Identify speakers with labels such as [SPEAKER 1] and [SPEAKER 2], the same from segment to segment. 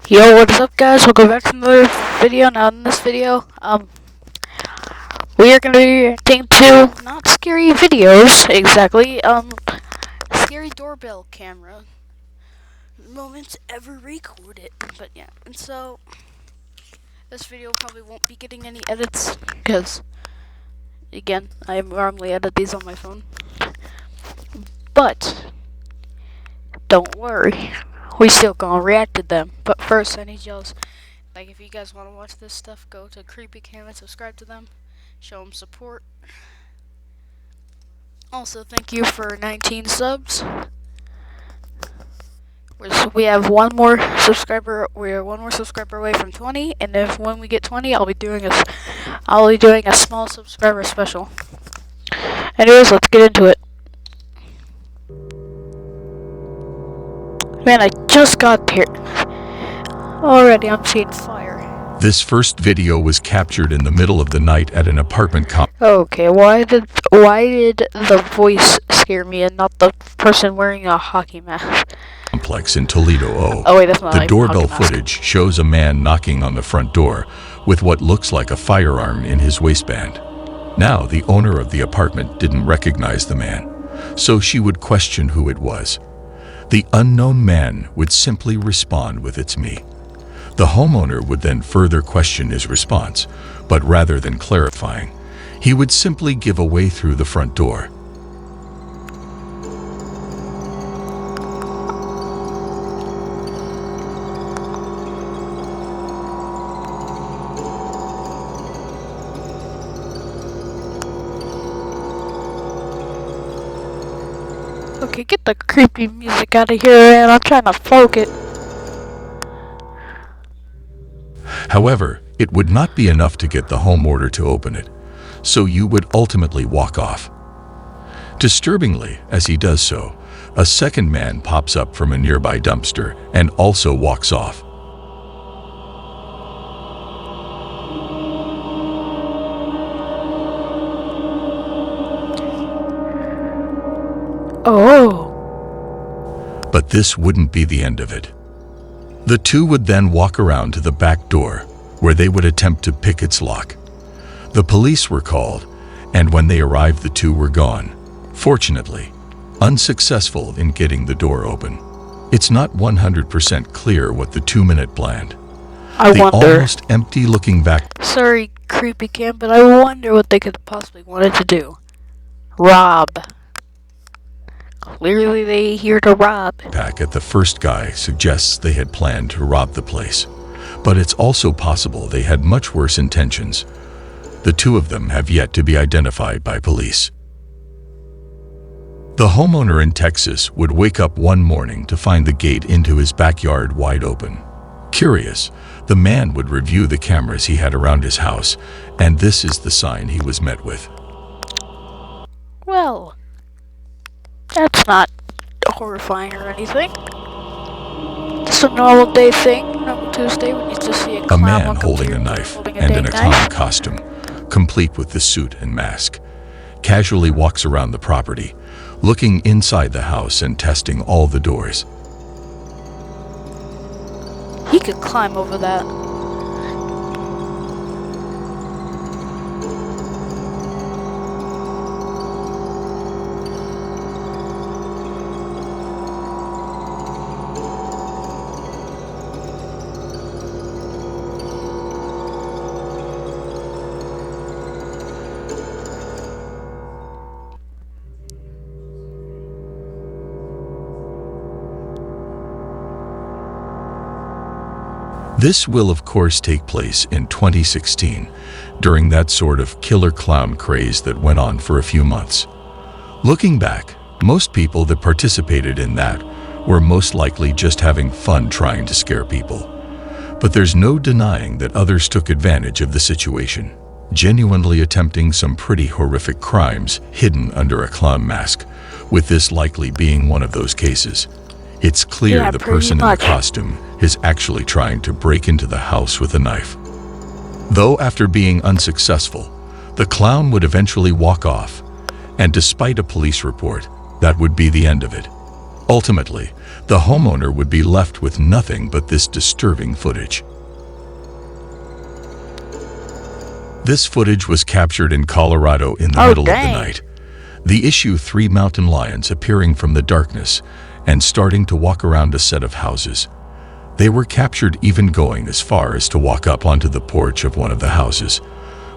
[SPEAKER 1] Yo, what is up, guys? Welcome back to another video. Now, in this video, we are going to be reacting to not scary videos exactly, scary doorbell camera moments ever recorded. But yeah, and so this video probably won't be getting any edits because, again, I normally edit these on my phone. But don't worry. We still gonna react to them, but first I need y'all's, like, if you guys want to watch this stuff, go to Creepy Cam and subscribe to them, show them support. Also, thank you for 19 subs. We have one more subscriber. We're one more subscriber away from 20, and when we get 20, I'll be doing a small subscriber special. Anyways, let's get into it. Man, I just got here. Already I'm seeing fire.
[SPEAKER 2] This first video was captured in the middle of the night at an apartment
[SPEAKER 1] Okay, why did the voice scare me and not the person wearing a hockey mask?
[SPEAKER 2] complex in Toledo.
[SPEAKER 1] Oh wait, that's not
[SPEAKER 2] The
[SPEAKER 1] like
[SPEAKER 2] doorbell
[SPEAKER 1] hockey mask.
[SPEAKER 2] footage shows a man knocking on the front door with what looks like a firearm in his waistband. Now, the owner of the apartment didn't recognize the man, so she would question who it was. The unknown man would simply respond with "It's me." The homeowner would then further question his response, but rather than clarifying, he would simply give away through the front door.
[SPEAKER 1] Okay, get the creepy music out of here, man. I'm trying to focus.
[SPEAKER 2] However, it would not be enough to get the homeowner to open it, so you would ultimately walk off. Disturbingly, as he does so, a second man pops up from a nearby dumpster and also walks off.
[SPEAKER 1] Oh.
[SPEAKER 2] But this wouldn't be the end of it. The two would then walk around to the back door, where they would attempt to pick its lock. The police were called, and when they arrived, the two were gone. Fortunately, unsuccessful in getting the door open. It's not 100% clear what the 2-minute planned.
[SPEAKER 1] I
[SPEAKER 2] The
[SPEAKER 1] wonder.
[SPEAKER 2] almost empty-looking
[SPEAKER 1] Sorry, Creepy Cam, but I wonder what they could have possibly wanted to do. Rob. Clearly they here to rob.
[SPEAKER 2] backpack at the first guy suggests they had planned to rob the place. But it's also possible they had much worse intentions. The two of them have yet to be identified by police. The homeowner in Texas would wake up one morning to find the gate into his backyard wide open. Curious, the man would review the cameras he had around his house, and this is the sign he was met with.
[SPEAKER 1] Well, that's not horrifying or anything. Just a normal day thing. Normal Tuesday when you just see a
[SPEAKER 2] A
[SPEAKER 1] clown
[SPEAKER 2] man
[SPEAKER 1] walking
[SPEAKER 2] holding
[SPEAKER 1] through
[SPEAKER 2] a knife
[SPEAKER 1] holding
[SPEAKER 2] and in
[SPEAKER 1] dang
[SPEAKER 2] a
[SPEAKER 1] knife.
[SPEAKER 2] clown costume, complete with the suit and mask, casually walks around the property, looking inside the house and testing all the doors.
[SPEAKER 1] He could climb over that.
[SPEAKER 2] This will of course take place in 2016, during that sort of killer clown craze that went on for a few months. Looking back, most people that participated in that were most likely just having fun trying to scare people. But there's no denying that others took advantage of the situation, genuinely attempting some pretty horrific crimes hidden under a clown mask, with this likely being one of those cases. It's clear
[SPEAKER 1] Yeah,
[SPEAKER 2] the
[SPEAKER 1] pretty
[SPEAKER 2] person in the
[SPEAKER 1] much.
[SPEAKER 2] costume is actually trying to break into the house with a knife. Though after being unsuccessful, the clown would eventually walk off, and despite a police report, that would be the end of it. Ultimately, the homeowner would be left with nothing but this disturbing footage. This footage was captured in Colorado in the middle of the night. The issue 3 mountain lions appearing from the darkness and starting to walk around a set of houses. They were captured even going as far as to walk up onto the porch of one of the houses.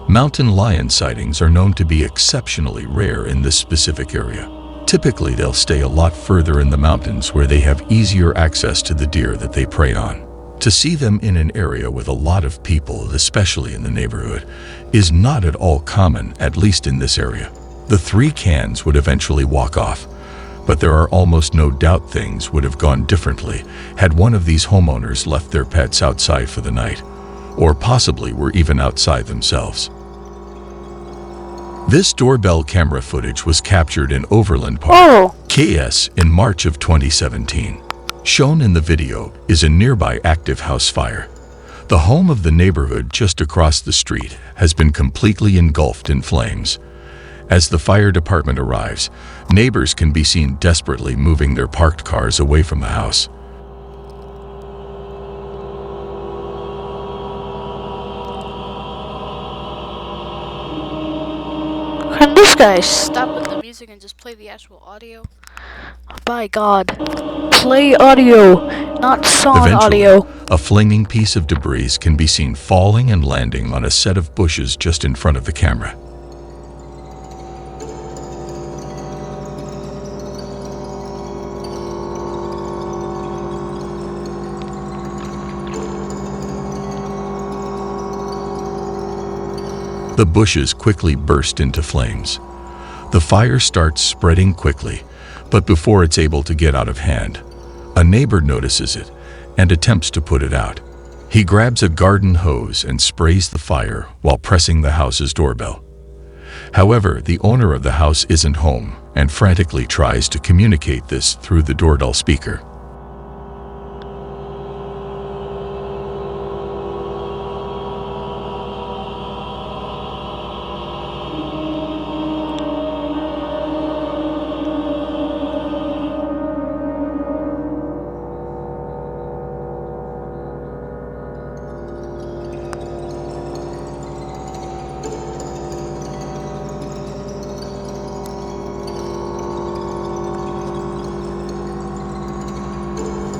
[SPEAKER 2] Mountain lion sightings are known to be exceptionally rare in this specific area. Typically, they'll stay a lot further in the mountains where they have easier access to the deer that they prey on. To see them in an area with a lot of people, especially in the neighborhood, is not at all common, at least in this area. The 3 cans would eventually walk off, but there are almost no doubt things would have gone differently had one of these homeowners left their pets outside for the night, or possibly were even outside themselves. This doorbell camera footage was captured in Overland Park, KS, in March of 2017. Shown in the video is a nearby active house fire. The home of the neighborhood just across the street has been completely engulfed in flames. As the fire department arrives, neighbors can be seen desperately moving their parked cars away from the house.
[SPEAKER 1] Can this guy stop with the music and just play the actual audio? By God. Play audio, not song
[SPEAKER 2] Eventually,
[SPEAKER 1] audio.
[SPEAKER 2] a flaming piece of debris can be seen falling and landing on a set of bushes just in front of the camera. The bushes quickly burst into flames. The fire starts spreading quickly, but before it's able to get out of hand, a neighbor notices it and attempts to put it out. He grabs a garden hose and sprays the fire while pressing the house's doorbell. However, the owner of the house isn't home and frantically tries to communicate this through the doorbell speaker.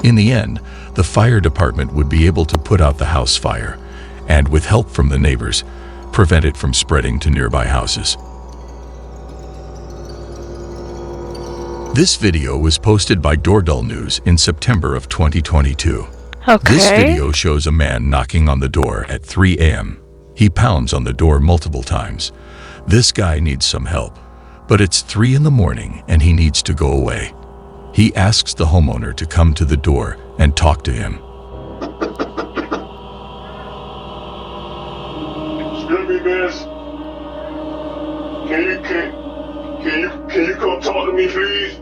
[SPEAKER 2] In the end, the fire department would be able to put out the house fire and, with help from the neighbors, prevent it from spreading to nearby houses. This video was posted by Doorbell News in September of 2022. This video shows a man knocking on the door at 3 a.m. He pounds on the door multiple times. This guy needs some help, but it's 3 in the morning and he needs to go away. He asks the homeowner to come to the door and talk to him.
[SPEAKER 3] Excuse me, miss. Can you come talk to me, please?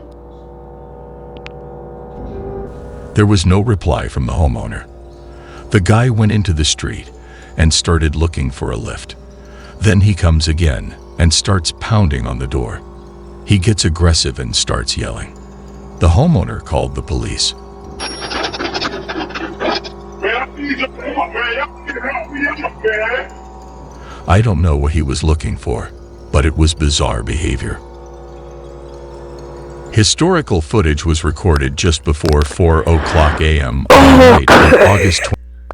[SPEAKER 2] There was no reply from the homeowner. The guy went into the street and started looking for a lift. Then he comes again and starts pounding on the door. He gets aggressive and starts yelling. The homeowner called the police. I don't know what he was looking for, but it was bizarre behavior. Historical footage was recorded just before 4 o'clock a.m. on the night of August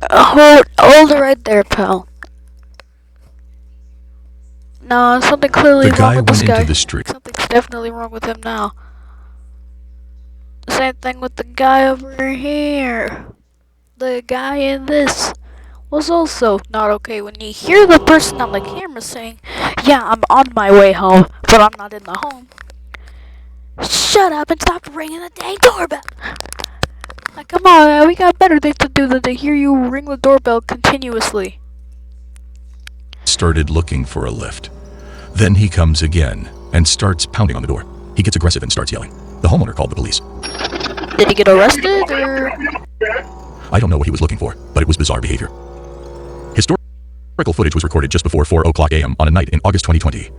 [SPEAKER 2] 20.
[SPEAKER 1] Hold it right there, pal. No, something clearly wrong with this guy.
[SPEAKER 2] The guy went into the street.
[SPEAKER 1] Something's definitely wrong with him now. Same thing with the guy over here. The guy in this was also not okay when you hear the person on the camera saying, "Yeah, I'm on my way home, but I'm not in the home." Shut up and stop ringing the dang doorbell. Like, come on, man, we got better things to do than to hear you ring the doorbell continuously.
[SPEAKER 2] Started looking for a lift. Then he comes again and starts pounding on the door. He gets aggressive and starts yelling. The homeowner called the police.
[SPEAKER 1] Did he get arrested, or?
[SPEAKER 2] I don't know what he was looking for, but it was bizarre behavior. Historical footage was recorded just before 4 o'clock a.m. on a night in August 2020.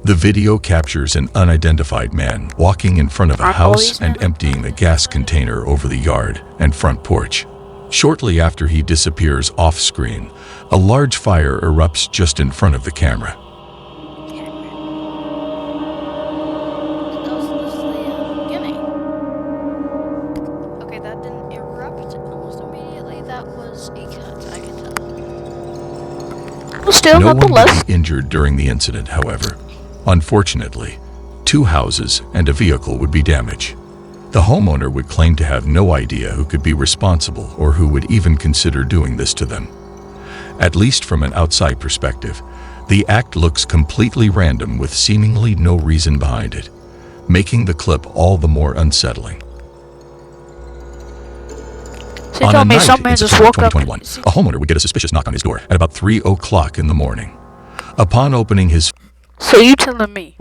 [SPEAKER 2] The video captures an unidentified man walking in front of a
[SPEAKER 1] Aren't all
[SPEAKER 2] house
[SPEAKER 1] these
[SPEAKER 2] and
[SPEAKER 1] men
[SPEAKER 2] emptying a gas container over the yard and front porch. Shortly after he disappears off-screen, a large fire erupts just in front of the camera.
[SPEAKER 1] This is the beginning. Okay, that didn't erupt almost immediately. That was a cut, I can tell. Well, still,
[SPEAKER 2] No one
[SPEAKER 1] nonetheless.
[SPEAKER 2] would be injured during the incident, however. Unfortunately, 2 houses and a vehicle would be damaged. The homeowner would claim to have no idea who could be responsible or who would even consider doing this to them. At least from an outside perspective, the act looks completely random with seemingly no reason behind it, making the clip all the more unsettling.
[SPEAKER 1] So you
[SPEAKER 2] On
[SPEAKER 1] tell
[SPEAKER 2] a
[SPEAKER 1] me
[SPEAKER 2] night
[SPEAKER 1] some
[SPEAKER 2] in
[SPEAKER 1] man just
[SPEAKER 2] September
[SPEAKER 1] woke up.
[SPEAKER 2] 2021, a homeowner would get a suspicious knock on his door at about 3 o'clock in the morning. Upon opening his
[SPEAKER 1] So you telling me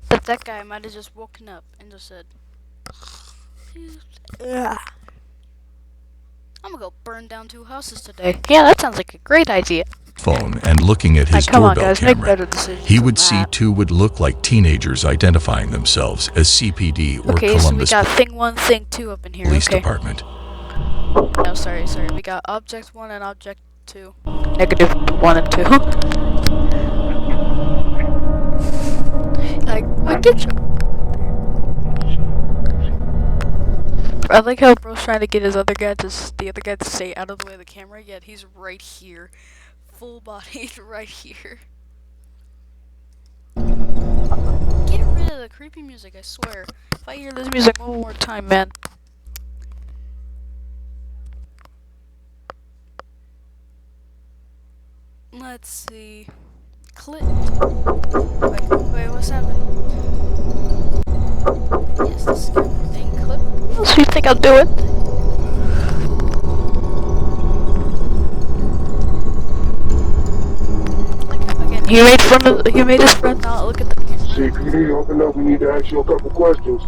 [SPEAKER 1] that guy might have just woken up and just said, "Ugh. I'm gonna go burn down 2 houses today." Yeah, that sounds like a great idea.
[SPEAKER 2] phone and looking at his
[SPEAKER 1] Come on,
[SPEAKER 2] doorbell
[SPEAKER 1] guys, make
[SPEAKER 2] camera,
[SPEAKER 1] better decisions
[SPEAKER 2] he
[SPEAKER 1] than
[SPEAKER 2] would see
[SPEAKER 1] that.
[SPEAKER 2] 2 would look like teenagers identifying themselves as CPD or
[SPEAKER 1] Okay, so we
[SPEAKER 2] Columbus
[SPEAKER 1] got thing 1, thing 2 up in here.
[SPEAKER 2] Police
[SPEAKER 1] Okay.
[SPEAKER 2] Department.
[SPEAKER 1] No, sorry. We got object 1 and object 2. Negative 1 and 2. Like, what get you? I like how bro's trying to get the other guy to stay out of the way of the camera, yet he's right here. Full bodied right here. Get rid of the creepy music, I swear. If I hear this music one more time, man. Let's see. Clip. Wait, what's happening? Yes, this is good thing. Clip. What else do you think I'm doing? Again, he made his friend not look at the camera.
[SPEAKER 3] CPD, open up. We need to ask you a couple questions.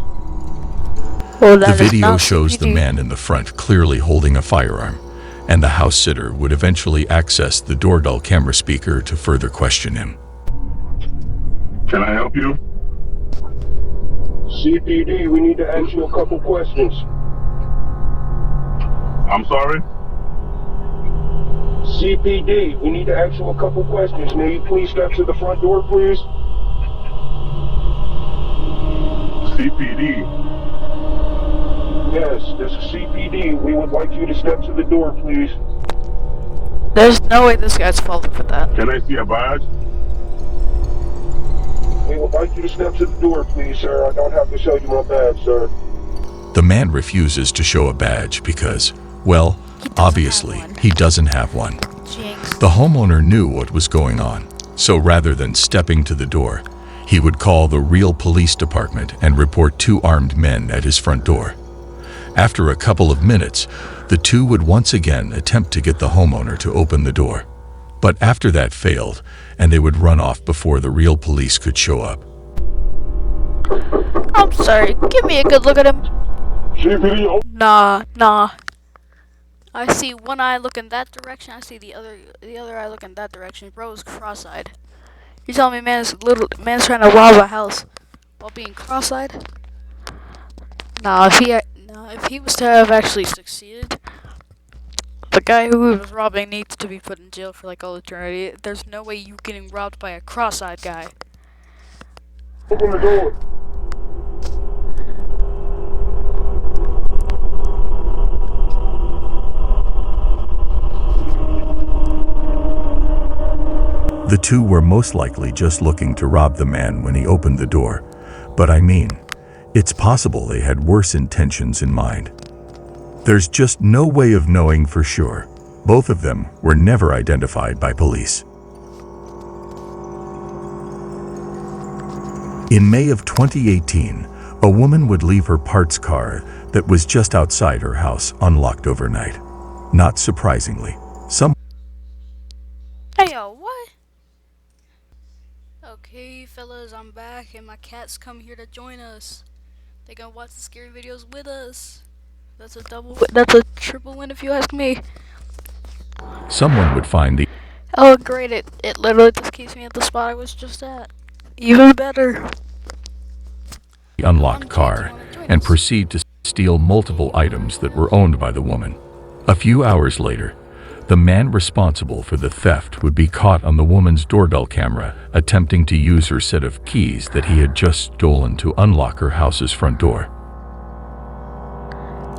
[SPEAKER 1] Oh,
[SPEAKER 2] The
[SPEAKER 1] that is
[SPEAKER 2] video
[SPEAKER 1] not
[SPEAKER 2] shows the
[SPEAKER 1] CPD.
[SPEAKER 2] man in the front clearly holding a firearm, and the house sitter would eventually access the doorbell camera speaker to further question him.
[SPEAKER 3] Can I help you? CPD, we need to ask you a couple questions. I'm sorry? CPD, we need to ask you a couple questions. May you please step to the front door, please? CPD. Yes, this is CPD. We would like you to step to the door, please.
[SPEAKER 1] There's no way this guy's falling for that.
[SPEAKER 3] Can I see a badge? We would like you to step to the door, please, sir. I don't have to show you my badge, sir.
[SPEAKER 2] The man refuses to show a badge because, well, obviously, he doesn't have one.
[SPEAKER 1] Jinx.
[SPEAKER 2] The homeowner knew what was going on, so rather than stepping to the door, he would call the real police department and report 2 armed men at his front door. After a couple of minutes, the 2 would once again attempt to get the homeowner to open the door. But after that failed, and they would run off before the real police could show up.
[SPEAKER 1] I'm sorry. Give me a good look at him.
[SPEAKER 3] CPD,
[SPEAKER 1] Nah. I see one eye looking that direction. I see the other eye looking that direction. Bro is cross-eyed. You telling me man's trying to rob a house while being cross-eyed? Nah, if he was to have actually succeeded, the guy who he was robbing needs to be put in jail for like all eternity. There's no way you getting robbed by a cross-eyed guy.
[SPEAKER 3] open the door.
[SPEAKER 2] The 2 were most likely just looking to rob the man when he opened the door, but I mean, it's possible they had worse intentions in mind. There's just no way of knowing for sure. Both of them were never identified by police. In May of 2018, a woman would leave her parts car that was just outside her house unlocked overnight. Not surprisingly, some
[SPEAKER 1] Hey yo, what? Okay, fellas, I'm back, and my cats come here to join us. They gonna watch the scary videos with us. That's a triple win if you ask me.
[SPEAKER 2] someone would find the
[SPEAKER 1] Oh, great! It literally just keeps me at the spot I was just at. Even better.
[SPEAKER 2] The unlocked
[SPEAKER 1] Jade. Do you
[SPEAKER 2] car
[SPEAKER 1] want to join
[SPEAKER 2] and
[SPEAKER 1] us?
[SPEAKER 2] proceed to steal multiple items that were owned by the woman. A few hours later, the man responsible for the theft would be caught on the woman's doorbell camera attempting to use her set of keys that he had just stolen to unlock her house's front door.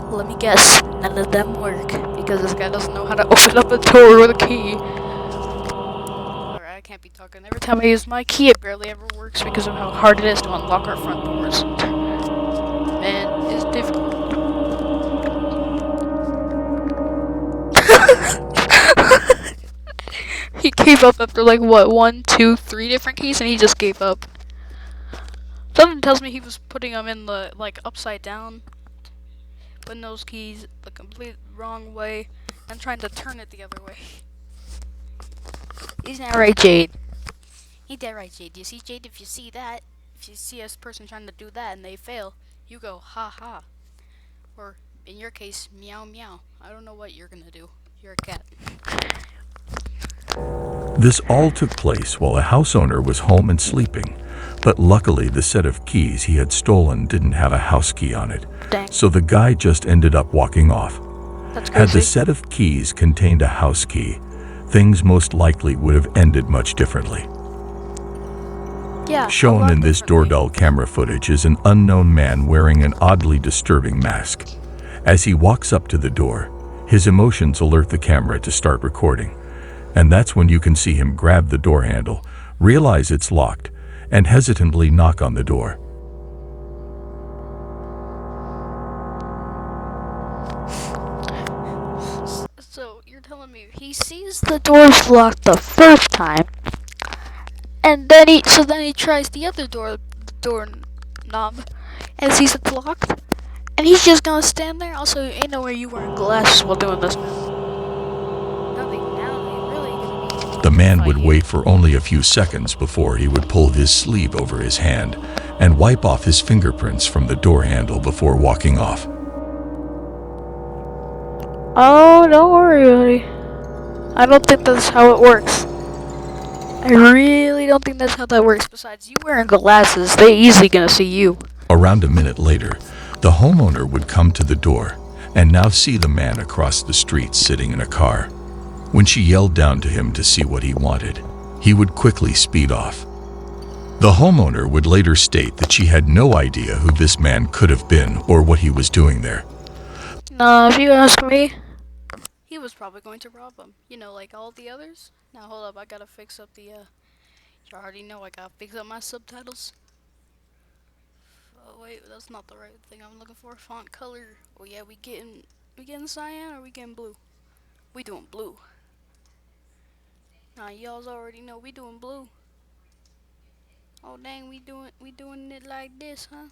[SPEAKER 1] Let me guess. None of them work because this guy doesn't know how to open up a door with a key. Alright, I can't be talking. Every time I use my key, it barely ever works because of how hard it is to unlock our front doors. Man, it's difficult. He gave up after like what, 1, 2, 3 different keys, and he just gave up. Something tells me he was putting them in the like upside down, putting those keys the complete wrong way, and trying to turn it the other way. Isn't that right, Jade? Ain't that right, Jade? You see, Jade, if you see that, if you see a person trying to do that and they fail, you go, ha ha. Or, in your case, meow meow. I don't know what you're gonna do. You're a cat.
[SPEAKER 2] This all took place while the house owner was home and sleeping, but luckily the set of keys he had stolen didn't have a house key on it,
[SPEAKER 1] Dang,
[SPEAKER 2] so the guy just ended up walking off.
[SPEAKER 1] that's
[SPEAKER 2] Had the
[SPEAKER 1] crazy.
[SPEAKER 2] set of keys contained a house key, things most likely would have ended much differently.
[SPEAKER 1] Yeah.
[SPEAKER 2] Shown in this doorbell camera footage is an unknown man wearing an oddly disturbing mask. As he walks up to the door, his emotions alert the camera to start recording, and that's when you can see him grab the door handle, realize it's locked, and hesitantly knock on the door.
[SPEAKER 1] So, you're telling me he sees the doors locked the first time, and then he tries the other door knob, and sees it's locked, and he's just gonna stand there. Also, ain't no way you wearing glasses while doing this. Nothing now. They really gonna be.
[SPEAKER 2] The man would
[SPEAKER 1] fighting.
[SPEAKER 2] wait for only a few seconds before he would pull his sleeve over his hand and wipe off his fingerprints from the door handle before walking off.
[SPEAKER 1] Oh, don't worry, buddy. I don't think that's how it works. I really don't think that's how that works. Besides, you wearing glasses, they easily gonna see you.
[SPEAKER 2] Around a minute later, the homeowner would come to the door and now see the man across the street sitting in a car. When she yelled down to him to see what he wanted, he would quickly speed off. The homeowner would later state that she had no idea who this man could have been or what he was doing there.
[SPEAKER 1] Nah, if you ask me, he was probably going to rob him. You know, like all the others. Now hold up, I gotta fix up the. You already know I gotta fix up my subtitles. Oh wait, that's not the right thing I'm looking for. Font color. Oh yeah, we getting cyan or we getting blue? We doing blue. Nah, y'all's already know we doing blue. Oh dang, we doing it like this, huh?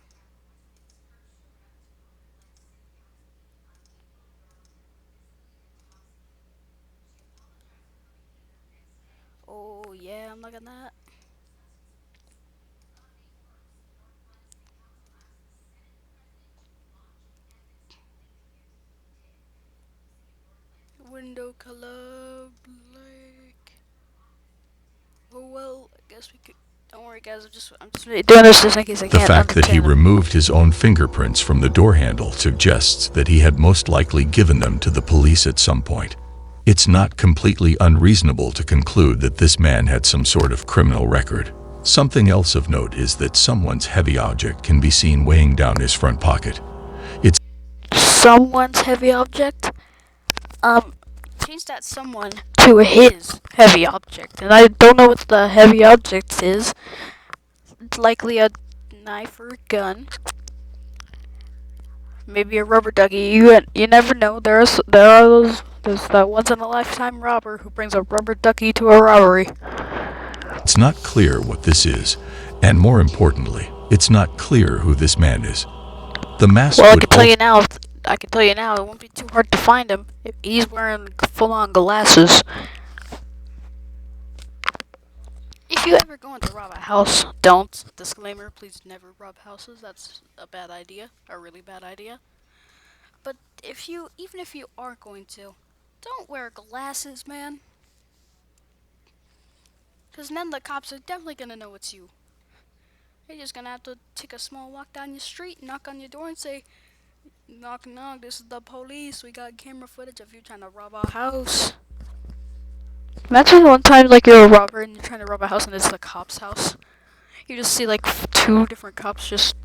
[SPEAKER 1] Oh yeah, I'm looking at that. Window color black. Oh well, I guess we could. Don't worry, guys. I'm just doing this just in case I
[SPEAKER 2] The
[SPEAKER 1] can't
[SPEAKER 2] fact that he
[SPEAKER 1] understand them.
[SPEAKER 2] removed his own fingerprints from the door handle suggests that he had most likely given them to the police at some point. It's not completely unreasonable to conclude that this man had some sort of criminal record. Something else of note is that someone's heavy object can be seen weighing down his front pocket. It's
[SPEAKER 1] Someone's heavy object. Change that someone to his heavy object, and I don't know what the heavy object is. It's likely a knife or a gun. Maybe a rubber ducky. You never know. There's that once in a lifetime robber who brings a rubber ducky to a robbery.
[SPEAKER 2] It's not clear what this is, and more importantly, it's not clear who this man is. The mask
[SPEAKER 1] Well, I
[SPEAKER 2] would
[SPEAKER 1] can tell you now. I can tell you now. It won't be too hard to find him if he's wearing full-on glasses. If you ever go in to rob a house, don't. Disclaimer: please never rob houses. That's a bad idea. A really bad idea. But even if you are going to, don't wear glasses, man. Because then the cops are definitely gonna know it's you. They're just gonna have to take a small walk down your street, knock on your door, and say, "Knock, knock. This is the police. We got camera footage of you trying to rob our house." Imagine one time like you're a robber and you're trying to rob a house and it's the cop's house. You just see like two different cops just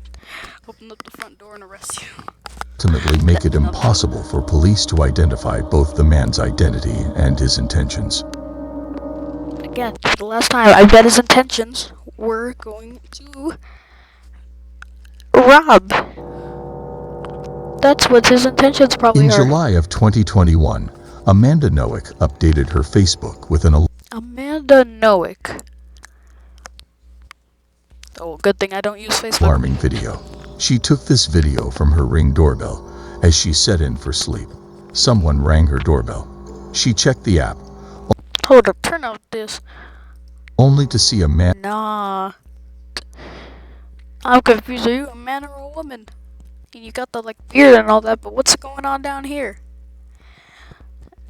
[SPEAKER 1] open up the front door and arrest you.
[SPEAKER 2] Ultimately make it impossible for police to identify both the man's identity and his intentions.
[SPEAKER 1] Again, for the last time, I bet his intentions were going to rob. That's what his intentions probably
[SPEAKER 2] In
[SPEAKER 1] are.
[SPEAKER 2] July of 2021, Amanda Noack updated her Facebook with an
[SPEAKER 1] Amanda Noack. Oh, good thing I don't use Facebook.
[SPEAKER 2] alarming video. She took this video from her Ring doorbell as she set in for sleep. Someone rang her doorbell. She checked the app,
[SPEAKER 1] Hold up, turn off this.
[SPEAKER 2] only to see a man
[SPEAKER 1] Nah. I'm confused. Are you a man or a woman? And you got the like beard and all that, but what's going on down here?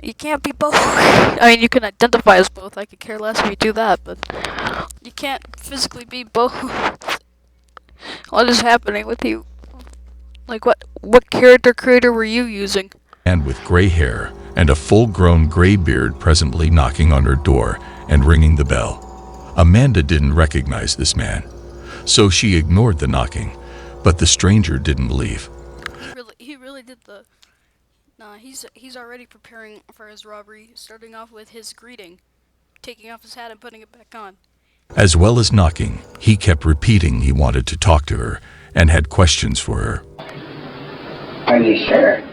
[SPEAKER 1] You can't be both. I mean, you can identify as both. I could care less if you do that, but you can't physically be both. What is happening with you? Like, what character creator were you using?
[SPEAKER 2] with gray hair and a full-grown gray beard presently knocking on her door and ringing the bell. Amanda didn't recognize this man, so she ignored the knocking, but the stranger didn't leave.
[SPEAKER 1] He really did the. Nah, he's already preparing for his robbery, starting off with his greeting, taking off his hat and putting it back on.
[SPEAKER 2] As well as knocking, he kept repeating he wanted to talk to her and had questions for her.
[SPEAKER 4] Are you sure?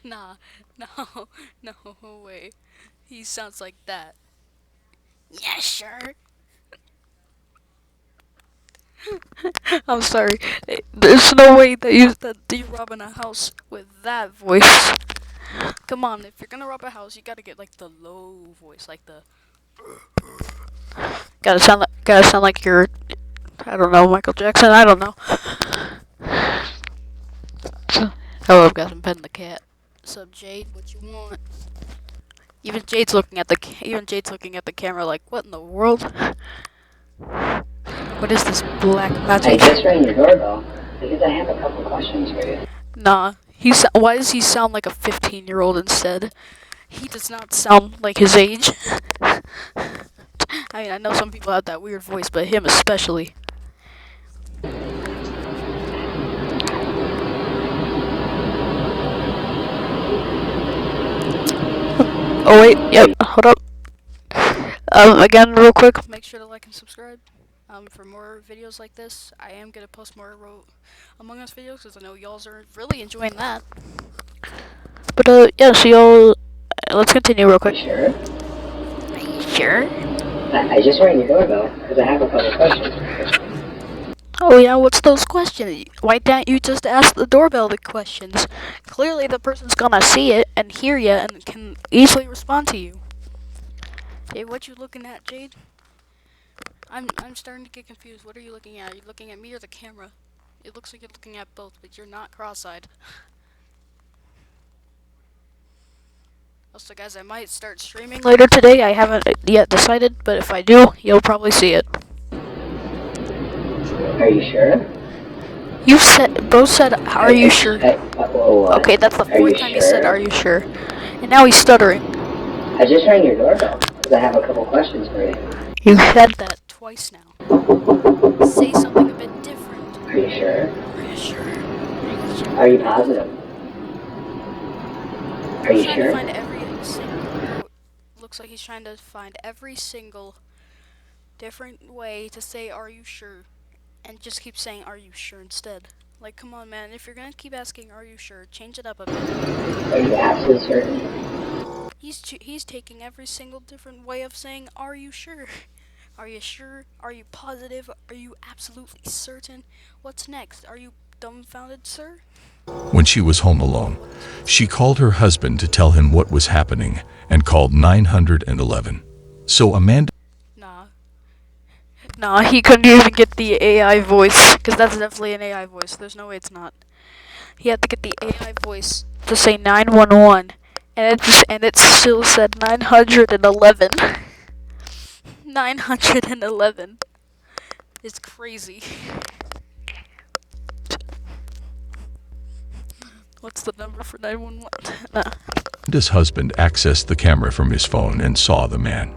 [SPEAKER 1] Nah, no way. He sounds like that. Yeah, sure. I'm sorry. There's no way that you're robbing a house with that voice. Come on, if you're gonna rob a house, you gotta get like the low voice, like the. Gotta sound like you're, I don't know, Michael Jackson. I don't know. Oh, I've got him petting the cat. What's up, Jade? What you want? Even Jade's looking at the camera like, what in the world? What is this black
[SPEAKER 4] I
[SPEAKER 1] magic?
[SPEAKER 4] just rang your doorbell because I have a couple questions for you.
[SPEAKER 1] Nah, why does he sound like a 15-year-old instead? He does not sound like his age. I mean, I know some people have that weird voice, but him especially. Oh wait, yep, hold up. Again, real quick, make sure to like and subscribe. For more videos like this, I am gonna post more Among Us videos because I know y'all are really enjoying that. But yeah, so y'all, let's continue real quick.
[SPEAKER 4] Sure?
[SPEAKER 1] Are you sure?
[SPEAKER 4] I just rang your doorbell because I have a couple questions for you.
[SPEAKER 1] Oh yeah, what's those questions? Why can't you just ask the doorbell the questions? Clearly the person's gonna see it and hear you and can easily respond to you. Hey, what you looking at, Jade? I'm starting to get confused. What are you looking at? Are you looking at me or the camera? It looks like you're looking at both, but you're not cross-eyed. Also, guys, I might start streaming later today. I haven't yet decided, but if I do, you'll probably see it.
[SPEAKER 4] Are you sure?
[SPEAKER 1] You both said, are you sure? Okay, that's the
[SPEAKER 4] Are you
[SPEAKER 1] fourth time you said,
[SPEAKER 4] sure?
[SPEAKER 1] are you sure? And now he's stuttering.
[SPEAKER 4] I just rang your doorbell because I have a couple questions for you.
[SPEAKER 1] You said that twice now. Say something a bit different.
[SPEAKER 4] Are you sure?
[SPEAKER 1] Are you sure?
[SPEAKER 4] Are you positive? Are you
[SPEAKER 1] He's trying
[SPEAKER 4] sure?
[SPEAKER 1] to find every single. Looks like he's trying to find every single different way to say, are you sure? And just keep saying, are you sure instead. Like, come on, man. If you're gonna keep asking, are you sure? Change it up a bit.
[SPEAKER 4] Are you absolutely certain?
[SPEAKER 1] He's taking every single different way of saying, are you sure? Are you sure? Are you positive? Are you absolutely certain? What's next? Are you dumbfounded, sir?
[SPEAKER 2] When she was home alone, she called her husband to tell him what was happening and called 911. So Amanda
[SPEAKER 1] Nah, he couldn't even get the AI voice, because that's definitely an AI voice. There's no way it's not. He had to get the AI voice to say 911 and it still said 911. 911. It's crazy. What's the number for 911?
[SPEAKER 2] His husband accessed the camera from his phone and saw the man.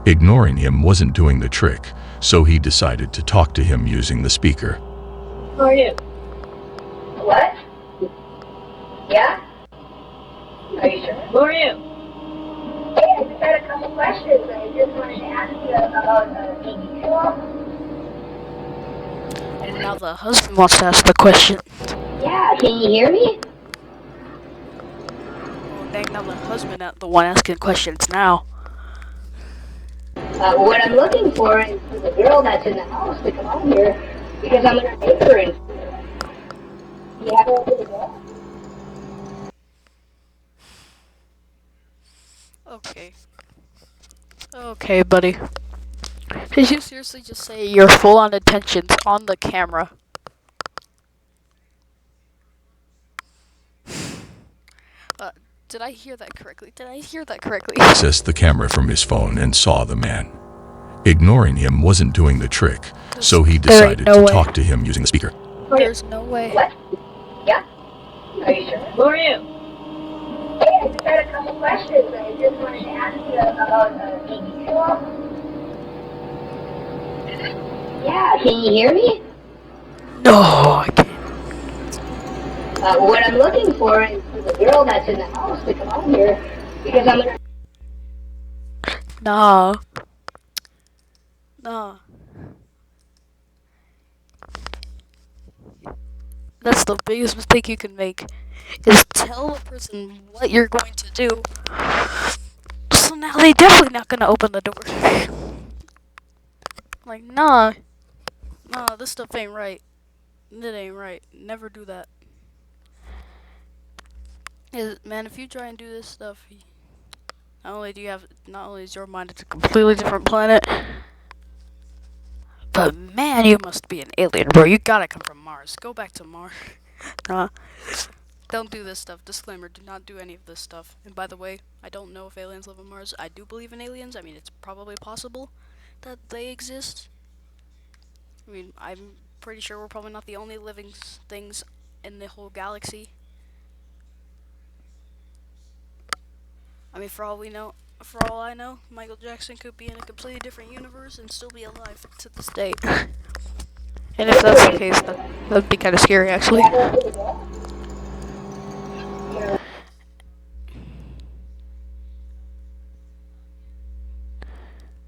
[SPEAKER 2] Ignoring him wasn't doing the trick, so he decided to talk to him using the speaker.
[SPEAKER 4] Who are you? What? Yeah? Are you sure? Who are you? Hey, I just had a couple questions. I just wanted to ask you about the TV show.
[SPEAKER 1] And now the husband wants to ask the question.
[SPEAKER 4] Yeah, can you hear me?
[SPEAKER 1] Well, dang, now the husband the one asking questions now.
[SPEAKER 4] What I'm looking for is for the girl that's in the house to come out here because I'm going to take her in. You have her open the door?
[SPEAKER 1] Okay. Okay, buddy. Did you seriously just say your full-on attention's on the camera? Did I hear that correctly?
[SPEAKER 2] Accessed the camera from his phone and saw the man. Ignoring him wasn't doing the trick, so he decided to talk to him using the speaker.
[SPEAKER 1] There's no way.
[SPEAKER 4] What? Yeah? Are you sure? Who are you? Hey, I just had a couple questions. I just wanted to ask you about the TV show. Yeah, can you hear me?
[SPEAKER 1] No, I can't.
[SPEAKER 4] What I'm looking for is for the girl that's in the house to come out here because I'm going to...
[SPEAKER 1] No. That's the biggest mistake you can make, is tell the person what you're going to do. So now they definitely not gonna open the door. Like, nah, this stuff ain't right. It ain't right. Never do that. Man, if you try and do this stuff, not only is your mind a completely different planet, but man, you must be an alien, bro. You gotta come from Mars. Go back to Mars. Don't do this stuff. Disclaimer, do not do any of this stuff. And by the way, I don't know if aliens live on Mars. I do believe in aliens. I mean, it's probably possible that they exist. I mean, I'm pretty sure we're probably not the only living things in the whole galaxy. I mean, for all I know, Michael Jackson could be in a completely different universe and still be alive to this day. And if that's the case, that'd be kind of scary, actually.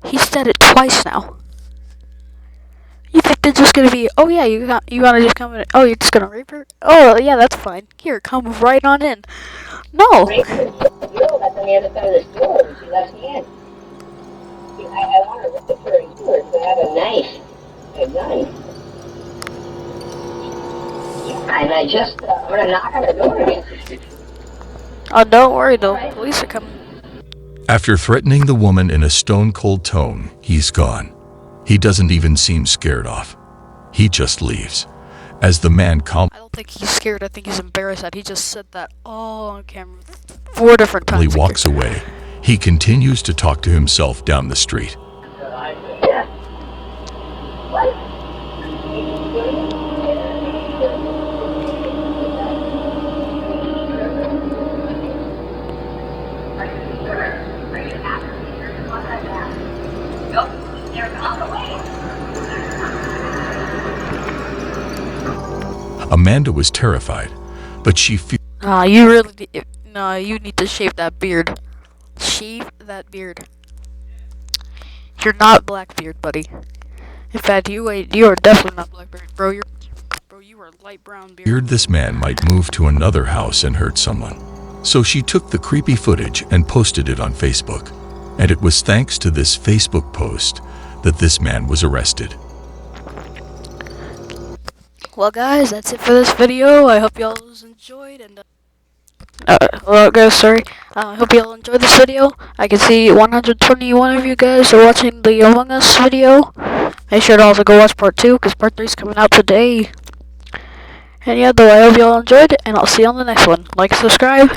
[SPEAKER 1] He said it twice now. You think they're just gonna be, oh yeah, you wanna just come in, oh, you're just gonna rape her? Oh, yeah, that's fine. Here, come right on in. No!
[SPEAKER 4] Rape her girl that's on the other side of this door and she lets me in. I want to rape her and kill her because I have a knife. Yeah, and I just, I'm going to knock on the door again.
[SPEAKER 1] Oh, don't worry, the police are coming.
[SPEAKER 2] After threatening the woman in a stone-cold tone, he's gone. He doesn't even seem scared off. He just leaves. As the man
[SPEAKER 1] I don't think he's scared. I think he's embarrassed that he just said that all on camera 4 different times.
[SPEAKER 2] He walks away. He continues to talk to himself down the street. Amanda was terrified, but she feels
[SPEAKER 1] you need to shave that beard. Shave that beard. You're not Blackbeard, buddy. In fact, you are definitely not Blackbeard, bro. You are light brown beard.
[SPEAKER 2] feared this man might move to another house and hurt someone. So she took the creepy footage and posted it on Facebook. And it was thanks to this Facebook post that this man was arrested.
[SPEAKER 1] Well, guys, that's it for this video. I hope y'all enjoyed, and well, guys, sorry. I hope y'all enjoyed this video. I can see 121 of you guys are watching the Among Us video. Make sure to also go watch part 2, because part 3 is coming out today. And yeah, though, I hope y'all enjoyed, and I'll see you on the next one. Like, subscribe,